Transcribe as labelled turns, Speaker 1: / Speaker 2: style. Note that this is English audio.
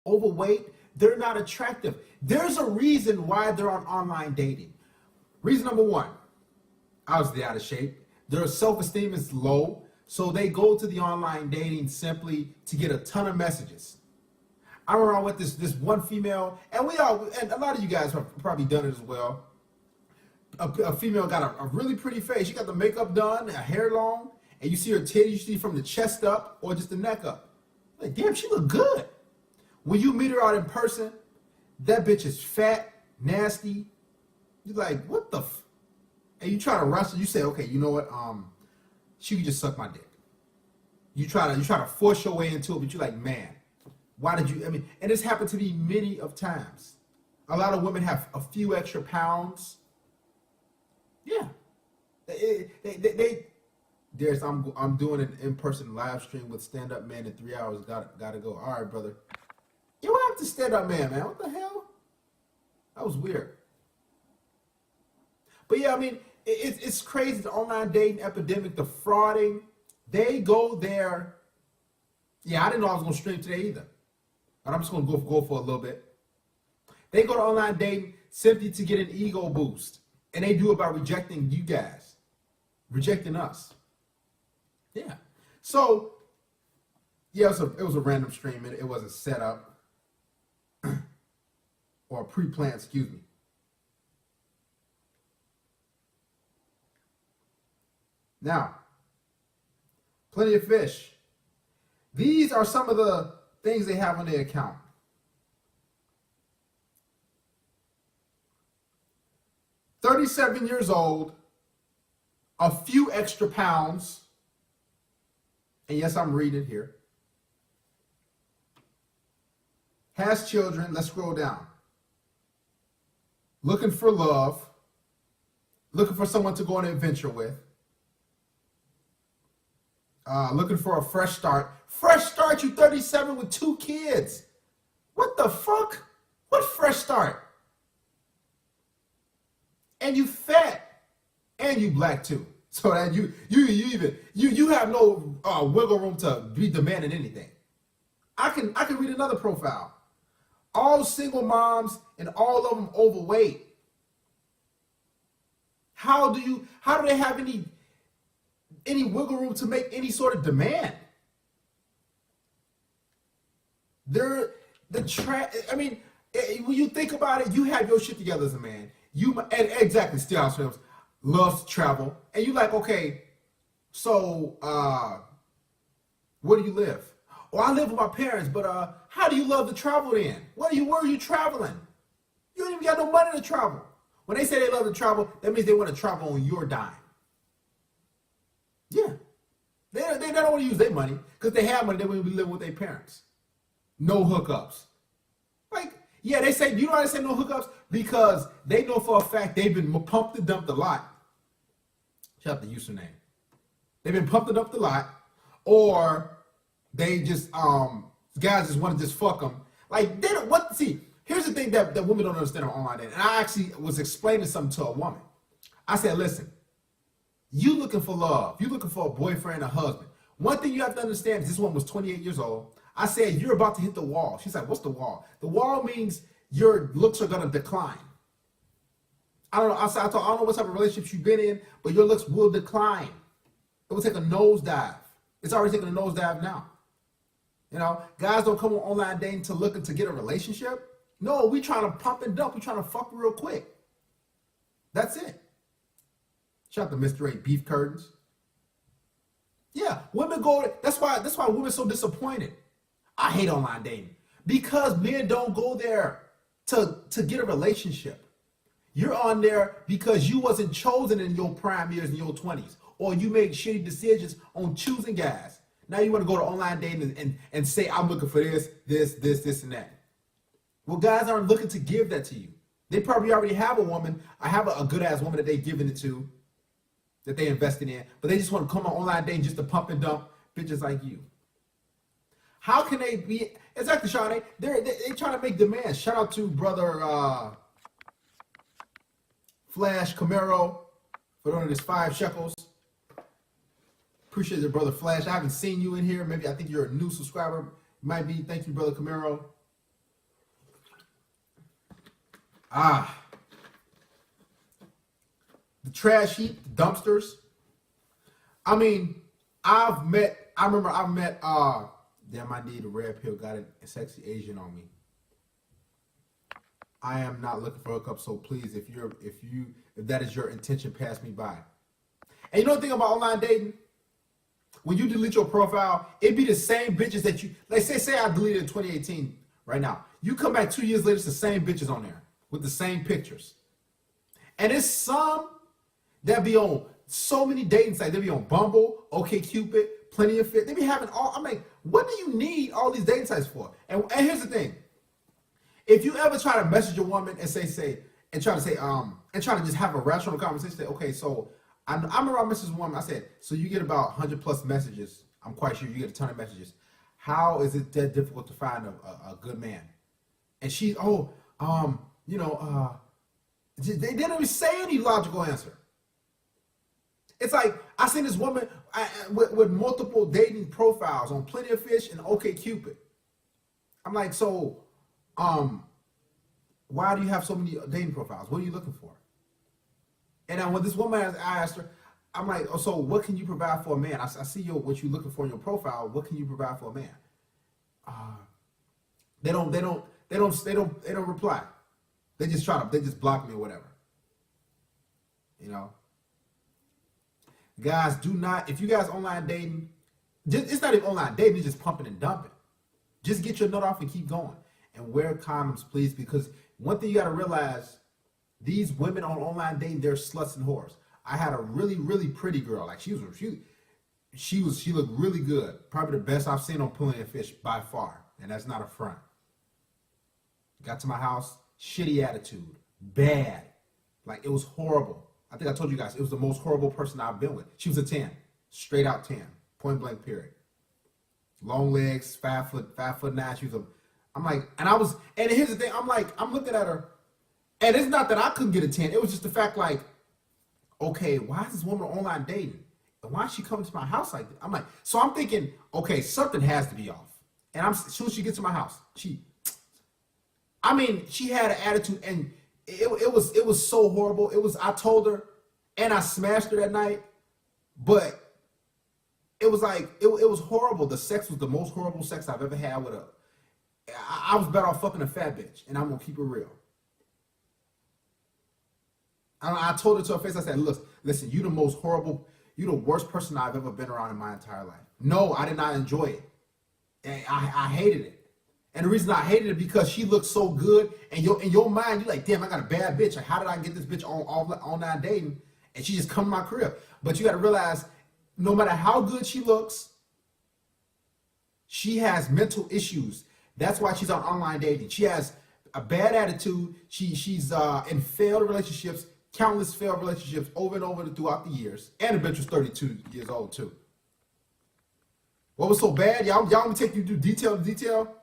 Speaker 1: overweight, they're not attractive. There's a reason why they're on online dating. Reason number one, obviously out of shape. Their self-esteem is low, so they go to the online dating simply to get a ton of messages. I remember with this one female, and a lot of you guys have probably done it as well. A female got a really pretty face. She got the makeup done, her hair long, and you see her titties, you see from the chest up or just the neck up. Like, damn, she look good. When you meet her out in person, that bitch is fat, nasty. You're like, what the f? And you try to wrestle. You say, okay, you know what? She could just suck my dick. You try to force your way into it, but you're like, man, why did you? I mean, and this happened to me many of times. A lot of women have a few extra pounds. Yeah, I'm doing an in-person live stream with stand-up man in 3 hours. Gotta go. All right, brother. You what happened to stand-up man? What the hell? That was weird. But yeah, I mean, it's crazy. The online dating epidemic, the frauding. They go there. Yeah, I didn't know I was gonna stream today either, but I'm just gonna go for a little bit. They go to online dating simply to get an ego boost. And they do it by rejecting you guys, rejecting us. Yeah. So, yeah, it was a random stream. It wasn't set up or pre-planned, excuse me. Now, plenty of fish. These are some of the things they have on their account. 37 years old, a few extra pounds, and yes, I'm reading it here. Has children, let's scroll down. Looking for love, looking for someone to go on an adventure with. Looking for a fresh start. Fresh start, you 37 with 2 kids. What the fuck? What fresh start? And you fat, and you black too. So that you have no wiggle room to be demanding anything. I can read another profile. All single moms and all of them overweight. How do they have any wiggle room to make any sort of demand? I mean, when you think about it, you have your shit together as a man. Exactly, Steelhouse Films loves to travel, and you like, okay, so where do you live? Oh, I live with my parents, but how do you love to travel then? Where are you traveling? You don't even got no money to travel. When they say they love to travel, that means they want to travel on your dime. Yeah, they don't want to use their money because they have money. They want to be living with their parents. No hookups. Like, yeah, they say, you know why they say no hookups? Because they know for a fact they've been pumped and dumped a lot. Shout out the username. They've been pumped and dumped a lot, or they just guys just want to just fuck them. Like, they don't what see. Here's the thing that women don't understand on online dating. And I actually was explaining something to a woman. I said, listen, you looking for love. You looking for a boyfriend, a husband. One thing you have to understand is this woman was 28 years old. I said, you're about to hit the wall. She's like, what's the wall? The wall means your looks are going to decline. I don't know. I don't know what type of relationships you've been in, but your looks will decline. It will take a nosedive. It's already taking a nosedive now. You know, guys don't come on online dating to looking to get a relationship. No, we trying to pump and dump. We trying to fuck real quick. That's it. Shout out to Mr. 8 Beef Curtains. Yeah, women go. That's why women are so disappointed. I hate online dating because men don't go there to get a relationship. You're on there because you wasn't chosen in your prime years in your 20s, or you made shitty decisions on choosing guys. Now you want to go to online dating and say, I'm looking for this, and that. Well, guys aren't looking to give that to you. They probably already have a woman. I have a good ass woman that they giving it to, that they invested in, but they just want to come on online dating just to pump and dump bitches like you. How can they be? Exactly, Sean. They trying to make demands. Shout out to brother Flash Camaro for doing this 5 shekels. Appreciate it, brother Flash. I haven't seen you in here. Maybe I think you're a new subscriber. Might be. Thank you, brother Camaro. The trash heap, the dumpsters. I mean, I remember I met, damn, I need a red pill, got a sexy Asian on me. I am not looking for a hookup, so please, if that is your intention, pass me by. And you know the thing about online dating? When you delete your profile, it be the same bitches that you, like say I deleted in 2018 right now. You come back 2 years later, it's the same bitches on there with the same pictures. And it's some that be on so many dating sites. They be on Bumble, OkCupid, Plenty of Fit. They be having all, I mean, what do you need all these dating sites for? And here's the thing. If you ever try to message a woman and try to just have a rational conversation, say, okay, so I remember I messaged a woman, I said, so you get about 100 plus messages. I'm quite sure you get a ton of messages. How is it that difficult to find a good man? And she, they didn't even say any logical answer. It's like, I seen this woman with multiple dating profiles on Plenty of Fish and OkCupid. I'm like, so, why do you have so many dating profiles? What are you looking for? And then when this woman, I asked her, I'm like, oh, so what can you provide for a man? I see what you're looking for in your profile. What can you provide for a man? They don't reply. They just block me or whatever. You know? Guys, do not, if you guys online dating, it's not even online dating, it's just pumping and dumping. Just get your nut off and keep going. And wear condoms, please, because one thing you got to realize, these women on online dating, they're sluts and whores. I had a really, really pretty girl. Like she looked really good. Probably the best I've seen on Plenty of Fish by far. And that's not a front. Got to my house, shitty attitude, bad. Like it was horrible. I think I told you guys, it was the most horrible person I've been with. She was a 10, straight out 10, point blank period. Long legs, 5'9". She was and here's the thing, I'm looking at her, and it's not that I couldn't get a 10. It was just the fact like, okay, why is this woman online dating? And why is she coming to my house like that? So I'm thinking, okay, something has to be off. And as soon as she gets to my house, she had an attitude, and it was so horrible. I told her, and I smashed her that night, but it was like, it was horrible. The sex was the most horrible sex I've ever had with her. I was better off fucking a fat bitch, and I'm gonna keep it real. I told her to her face, I said, listen, you the worst person I've ever been around in my entire life. No, I did not enjoy it. And I hated it. And the reason I hated it because she looked so good, and in your mind, you're like, damn, I got a bad bitch. Like, how did I get this bitch on online dating? And she just come to my crib. But you got to realize, no matter how good she looks, she has mental issues. That's why she's on online dating. She has a bad attitude. She's in failed relationships, countless failed relationships over and over throughout the years. And the bitch was 32 years old too. What was so bad? Y'all want me to take you through detail to detail?